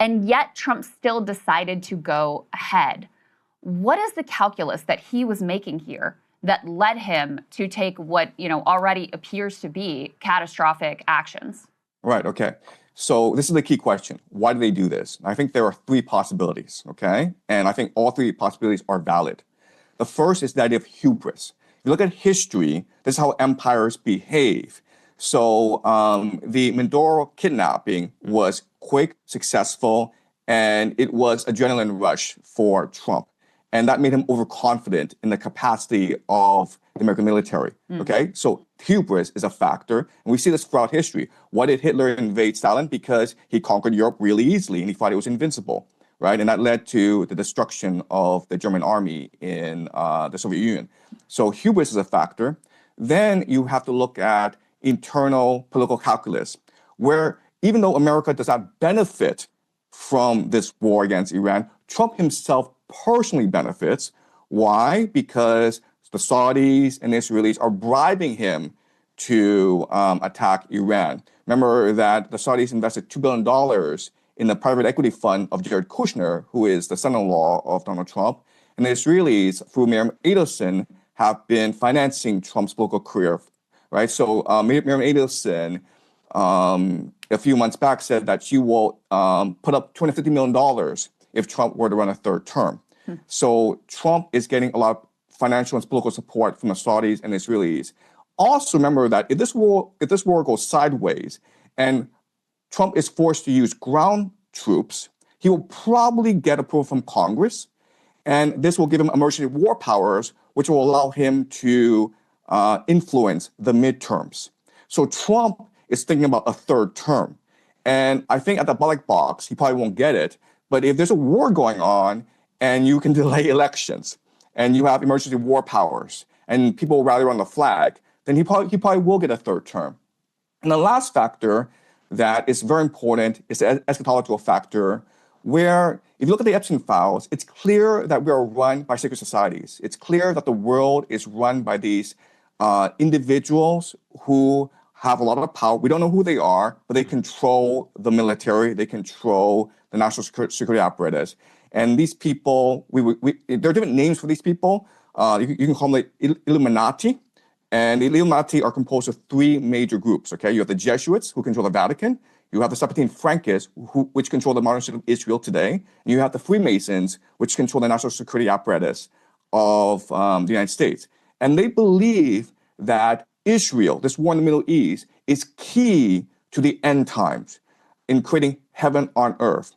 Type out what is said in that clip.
And yet Trump still decided to go ahead. What is the calculus that he was making here that led him to take what, already appears to be catastrophic actions? Right, okay. So this is the key question. Why do they do this? I think there are three possibilities, okay? And I think all three possibilities are valid. The first is the idea of hubris. If you look at history, this is how empires behave. So the Mindoro kidnapping was quick, successful, and it was adrenaline rush for Trump. And that made him overconfident in the capacity of the American military, okay? So hubris is a factor, and we see this throughout history. Why did Hitler invade Stalin? Because he conquered Europe really easily, and he thought it was invincible, right? And that led to the destruction of the German army in the Soviet Union. So hubris is a factor. Then you have to look at internal political calculus, where even though America does not benefit from this war against Iran, Trump himself personally benefits. Why? Because the Saudis and the Israelis are bribing him to attack Iran. Remember that the Saudis invested $2 billion in the private equity fund of Jared Kushner, who is the son-in-law of Donald Trump. And the Israelis, through Miriam Adelson, have been financing Trump's political career, right? So Miriam Adelson, a few months back, said that she will put up $250 million if Trump were to run a third term. So Trump is getting a lot of financial and political support from the Saudis and the Israelis. Also remember that if this war goes sideways and Trump is forced to use ground troops, he will probably get approval from Congress, and this will give him emergency war powers, which will allow him to influence the midterms. So Trump is thinking about a third term. And I think at the ballot box, he probably won't get it. But if there's a war going on and you can delay elections and you have emergency war powers and people rally around the flag, then he probably will get a third term. And the last factor that is very important is the eschatological factor, where if you look at the Epstein files, it's clear that we are run by secret societies. It's clear that the world is run by these individuals who have a lot of power. We don't know who they are, but they control the military. They control the national security apparatus. And these people, there are different names for these people. You can call them the Illuminati. And the Illuminati are composed of three major groups, okay? You have the Jesuits, who control the Vatican. You have the Sephardim Frankists, which control the modern state of Israel today. And you have the Freemasons, which control the national security apparatus of the United States. And they believe that Israel, this war in the Middle East, is key to the end times in creating heaven on earth.